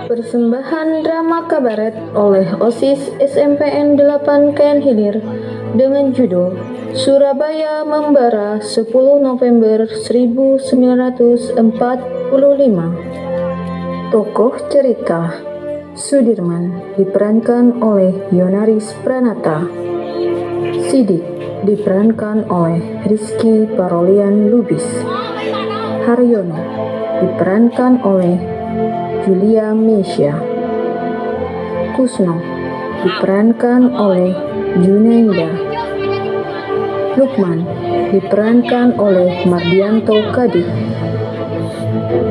Persembahan drama kabaret oleh OSIS SMPN 8 KN Hilir dengan judul Surabaya Membara 10 November 1945. Tokoh cerita Sudirman diperankan oleh Yonaris Pranata. Sidik diperankan oleh Rizky Parolian Lubis. Haryono diperankan oleh Julia Mesya. Kusno diperankan oleh Junaida. Lukman diperankan oleh Mardianto Kadik.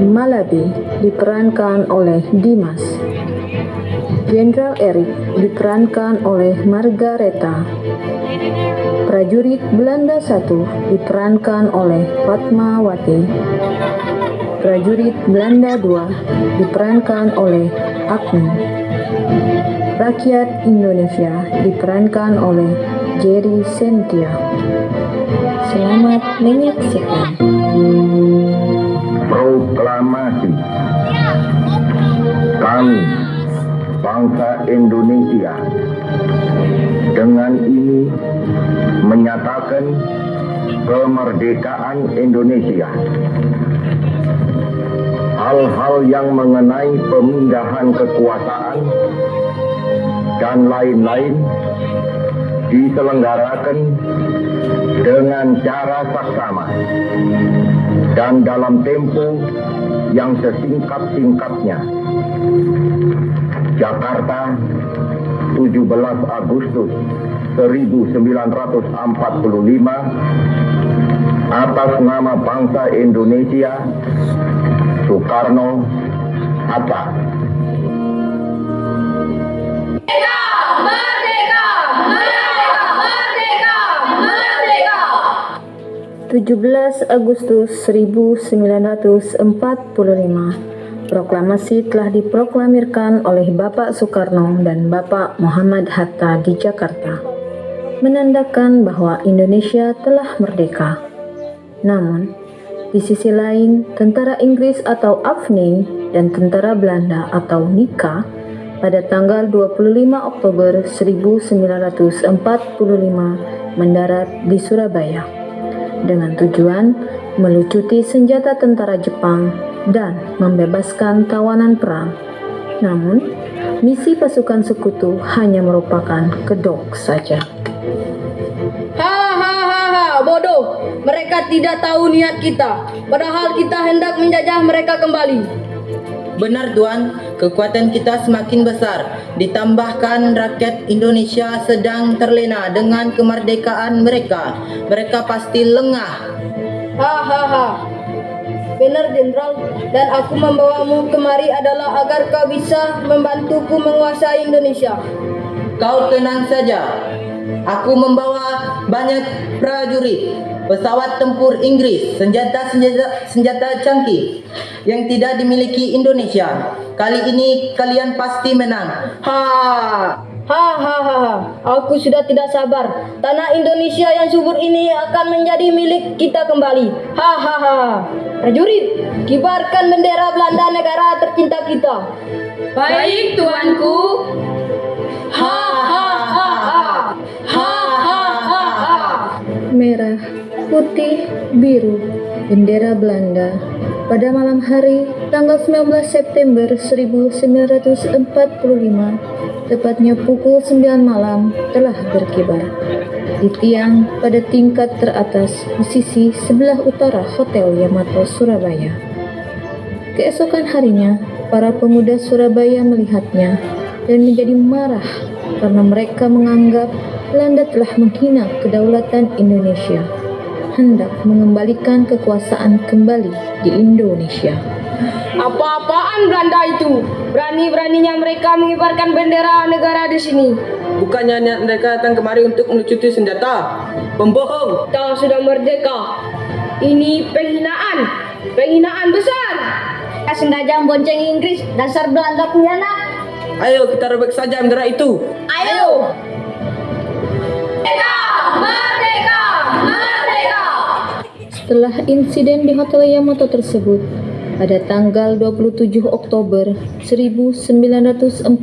Malabi diperankan oleh Dimas. Jenderal Erik diperankan oleh Margareta. Prajurit Belanda 1 diperankan oleh Fatmawati. Prajurit Belanda 2 diperankan oleh Agni. Rakyat Indonesia diperankan oleh Jerry Sentia. Selamat menyaksikan. Proklamasi. Kami, bangsa Indonesia, dengan ini menyatakan kemerdekaan Indonesia. Hal-hal yang mengenai pemindahan kekuasaan dan lain-lain diselenggarakan dengan cara saksama dan dalam tempo yang sesingkat-singkatnya. Jakarta, 17 Agustus 1945, atas nama bangsa Indonesia, Soekarno, Hatta. Merdeka! Merdeka! Merdeka! Merdeka! 17 Agustus 1945, proklamasi telah diproklamirkan oleh Bapak Soekarno dan Bapak Muhammad Hatta di Jakarta, menandakan bahwa Indonesia telah merdeka. Namun, di sisi lain, tentara Inggris atau AFNI dan tentara Belanda atau NIKA pada tanggal 25 Oktober 1945 mendarat di Surabaya dengan tujuan melucuti senjata tentara Jepang dan membebaskan tawanan perang. Namun, misi pasukan sekutu hanya merupakan kedok saja. Bodoh, mereka tidak tahu niat kita, padahal kita hendak menjajah mereka kembali. Benar Tuan, kekuatan kita semakin besar, ditambahkan rakyat Indonesia sedang terlena dengan kemerdekaan mereka. Mereka pasti lengah. Benar Jenderal, dan aku membawamu kemari adalah agar kau bisa membantuku menguasai Indonesia. Kau tenang saja. Aku membawa banyak prajurit, pesawat tempur Inggris, senjata canggih yang tidak dimiliki Indonesia. Kali ini kalian pasti menang. Aku sudah tidak sabar. Tanah Indonesia yang subur ini akan menjadi milik kita kembali. Prajurit, kibarkan bendera Belanda, negara tercinta kita. Baik, tuanku. Merah, putih, biru, bendera Belanda pada malam hari tanggal 19 September 1945, tepatnya pukul 9 malam telah berkibar di tiang pada tingkat teratas di sisi sebelah utara Hotel Yamato Surabaya. Keesokan harinya, para pemuda Surabaya melihatnya dan menjadi marah karena mereka menganggap Belanda telah menghina kedaulatan Indonesia, hendak mengembalikan kekuasaan kembali di Indonesia. Apa-apaan Belanda itu? Berani-beraninya mereka mengibarkan bendera negara di sini. Bukannya niat mereka datang kemari untuk melucuti senjata. Pembohong. Kita sudah merdeka. Ini penghinaan besar. Sengaja bonceng Inggris, dasar Belanda pengkhianat. Ayo kita robek saja bendera itu. Ayo. Setelah insiden di Hotel Yamato tersebut, Pada tanggal 27 Oktober 1945,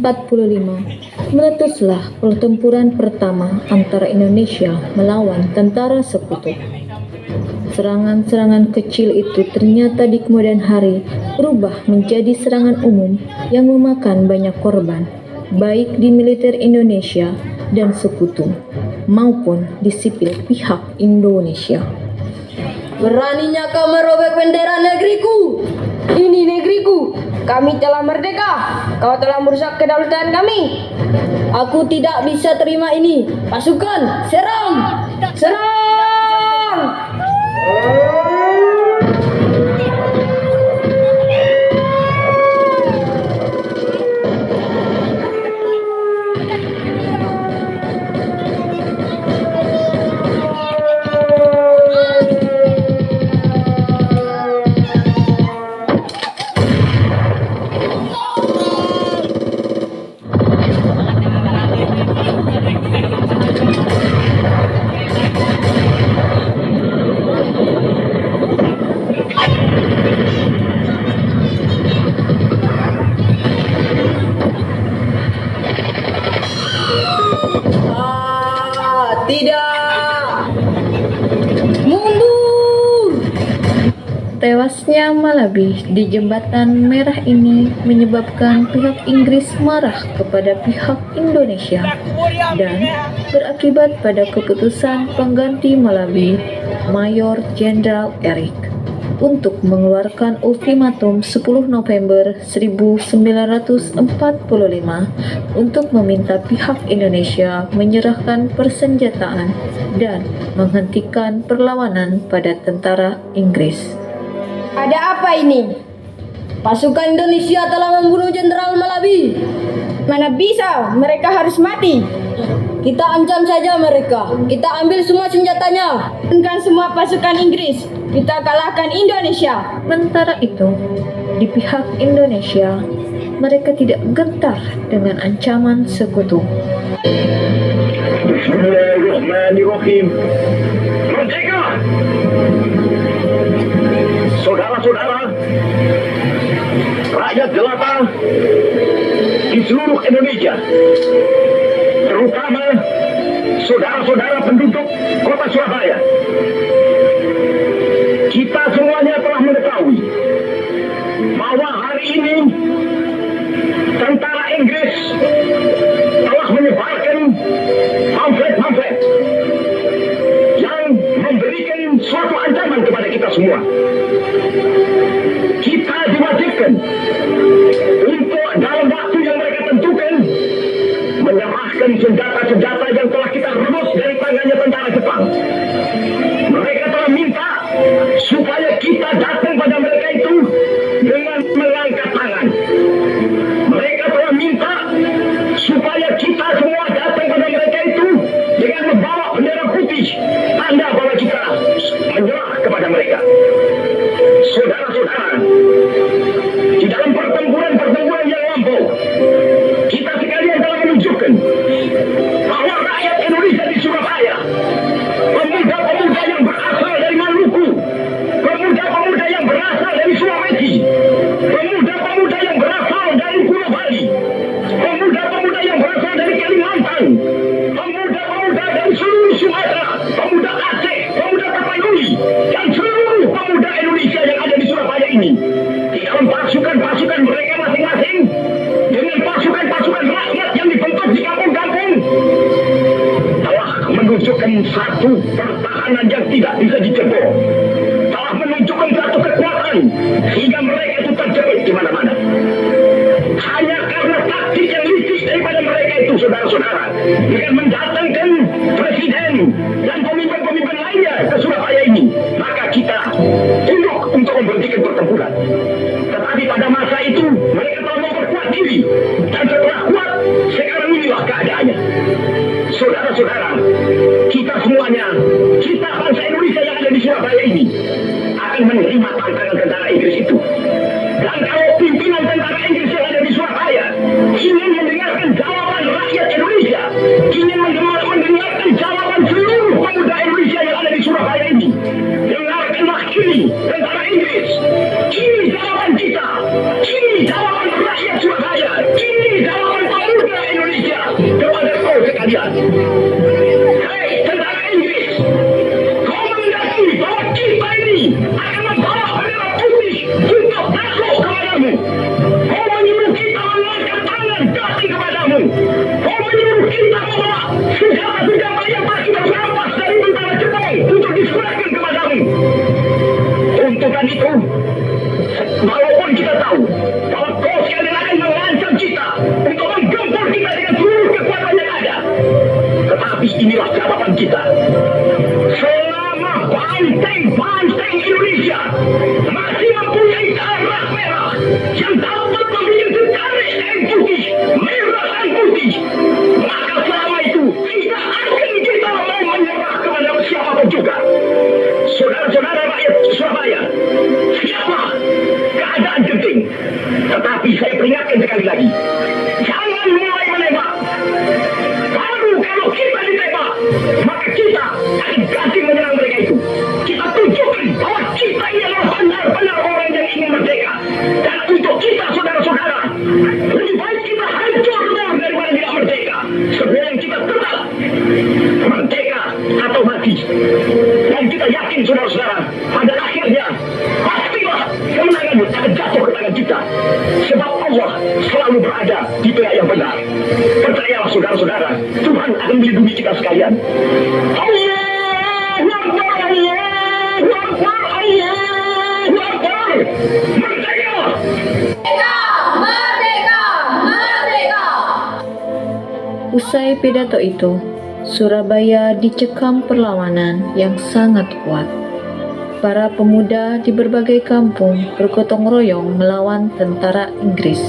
meletuslah pertempuran pertama antara Indonesia melawan tentara sekutu. Serangan-serangan kecil itu ternyata di kemudian hari berubah menjadi serangan umum yang memakan banyak korban, baik di militer Indonesia dan sekutu, maupun di sipil pihak Indonesia. Beraninya kau merobek bendera negeriku. Ini negeriku. Kami telah merdeka. Kau telah merusak kedaulatan kami. Aku tidak bisa terima ini. Pasukan, serang! Serang! Tidak! Mundur! Tewasnya Malabi di Jembatan Merah ini menyebabkan pihak Inggris marah kepada pihak Indonesia dan berakibat pada keputusan pengganti Malabi, Mayor Jenderal Erik, untuk mengeluarkan ultimatum 10 November 1945 untuk meminta pihak Indonesia menyerahkan persenjataan dan menghentikan perlawanan pada tentara Inggris. Ada apa ini? Pasukan Indonesia telah membunuh Jenderal Malabi. Mana bisa, mereka harus mati. Kita ancam saja mereka. Kita ambil semua senjatanya. Dengan semua pasukan Inggris, kita kalahkan Indonesia. Sementara itu, di pihak Indonesia, mereka tidak gentar dengan ancaman sekutu. Bismillahirrahmanirrahim. Merdeka! Saudara-saudara, rakyat jelata di seluruh Indonesia, terutama saudara-saudara penduduk kota Surabaya, kita semuanya telah mengetahui bahwa hari ini tentara Inggris telah menyebarkan pamflet-pamflet yang memberikan suatu ancaman kepada kita semua. Kita diwajibkan untuk dalam waktu yang mereka tentukan menyerahkan senjata-senjata yang telah kita rebut dari tangannya tentara Jepang. Mereka telah minta supaya kita datang pada mereka itu dengan mengangkat tangan. Mereka telah minta supaya kita semua datang pada mereka itu dengan membawa bendera putih, tanda bahwa kita menyerah kepada mereka. Saudara-saudara, di dalam pertempuran yang lampau, kita sekalian telah menunjukkan bahwa rakyat Indonesia di Surabaya, pemuda-pemuda yang berasal dari Maluku, pemuda-pemuda yang berasal dari Sulawesi, pemuda-pemuda yang berasal dari Pulau Bali, pemuda-pemuda yang berasal dari Kalimantan, pemuda-pemuda dari seluruh Sumatera, pemuda Aceh, pemuda Tapanuli, dan seluruh pemuda Indonesia yang ada di Surabaya ini, di dalam pasukan-pasukan mereka masing-masing, dengan pasukan-pasukan rakyat yang dibentuk di kampung-kampung, telah menunjukkan satu pertahanan yang tidak bisa dijebol, telah menunjukkan satu kekuatan sehingga mereka itu terjepit di mana-mana. Hanya karena taktik yang licik daripada mereka itu, saudara-saudara, dengan mendatangkan presiden dan pemimpin-pemimpin lainnya ke Surabaya ini, maka kita tunduk untuk memberhentikan pertempuran. Tetapi pada masa itu mereka telah memperkuat diri, dan setelah kuat, sekarang inilah keadaannya. Saudara-saudara, kita semuanya, kita bangsa Indonesia yang ada di Surabaya ini, akan menerima tantangan tentara Inggris itu. Dan kalau pimpinan tentara Inggris yang ada di Surabaya ingin mendengarkan jawaban rakyat Indonesia, ingin mendengarkan jawaban seluruh pemuda Indonesia yang ada di Surabaya ini, dengarkanlah ini tentara Inggris. Ini jawaban keadaan itu, walaupun kita tahu bahwa kau sekalian akan mengancam kita untuk menggempur kita dengan seluruh kekuatan yang ada, tetapi inilah jawaban kita. Selama banteng Indonesia masih mempunyai darah merah yang dapat memiliki garis dan putih, merah dan putih, maka selama itu tidak akan kita mau menyerah kepada siapapun juga. Saudara-saudara rakyat Surabaya, siaplah keadaan genting. Tetapi saya peringatkan sekali lagi, jangan mulai menembak. Baru kalau kita ditembak, maka kita akan ganti menyerang mereka itu. Kita tunjukkan bahwa kita ini adalah benar-benar orang yang ingin merdeka. Dan untuk kita, saudara-saudara, lebih baik kita hancur daripada tidak merdeka. Sebelum kita tetap merdeka atau mati. Dan kita yakin, saudara-saudara, pada akhirnya pastilah kemenangan akan jatuh ke tangan kita. Sebab Allah selalu berada di pihak yang benar. Percayalah, saudara-saudara, Tuhan akan melindungi kita sekalian. Allahu Akbar, Allahu Akbar, Allahu Akbar. Merdeka! Usai pidato itu, Surabaya dicekam perlawanan yang sangat kuat. Para pemuda di berbagai kampung bergotong royong melawan tentara Inggris.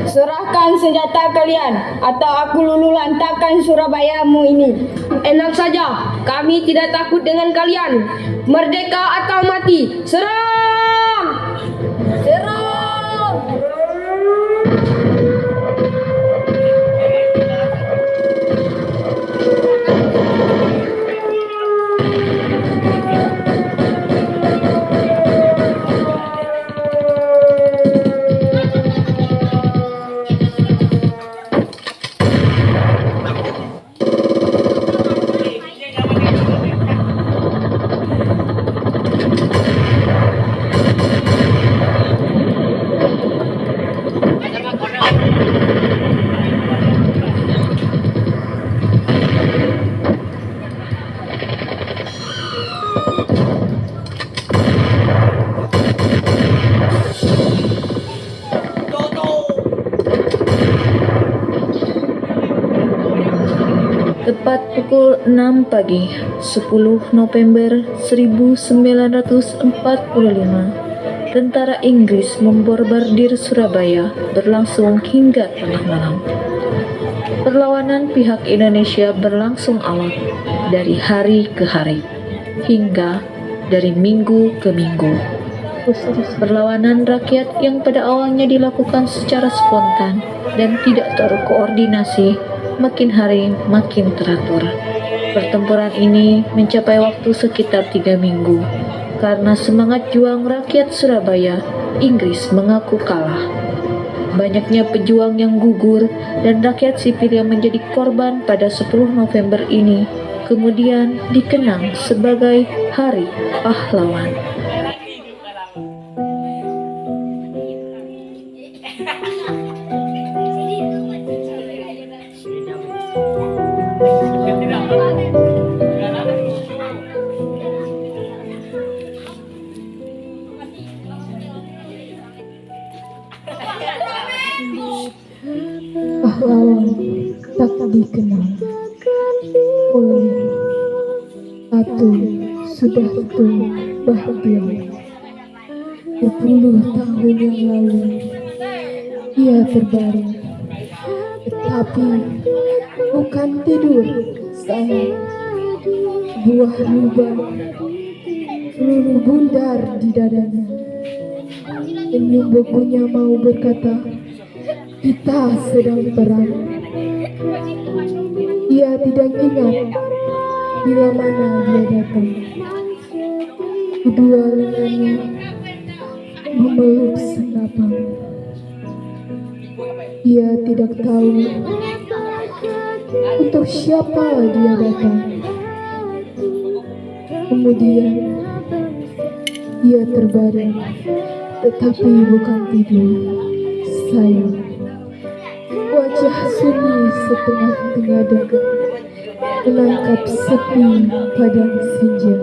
Serahkan senjata kalian, atau aku luluh lantakkan Surabayamu ini. Enak saja, kami tidak takut dengan kalian. Merdeka atau mati, serang! Serang! Tepat pukul 6 pagi, 10 November 1945, tentara Inggris memborbardir Surabaya berlangsung hingga tengah malam. Perlawanan pihak Indonesia berlangsung alot dari hari ke hari, hingga dari minggu ke minggu. Perlawanan rakyat yang pada awalnya dilakukan secara spontan dan tidak terkoordinasi, makin hari makin teratur. Pertempuran ini mencapai waktu sekitar 3 minggu. Karena semangat juang rakyat Surabaya, Inggris mengaku kalah. Banyaknya pejuang yang gugur dan rakyat sipil yang menjadi korban pada 10 November ini kemudian dikenang sebagai Hari Pahlawan. Pahlawan tak dikenal oleh atau sudah tua bahagia. Berpuluh tahun yang lalu ia terbaring, tetapi bukan tidur sayang. Buah lubang peluru bundar di dadanya. Senyum bukunya mau berkata, kita sedang perang. Ia tidak ingat bila mana dia datang. Kedua lengannya memeluk senapan. Ia tidak tahu untuk siapa dia datang. Kemudian ia terbaring, tetapi bukan tidur sayang. Wajah sunyi setengah tengadang menangkap sepi padang senja.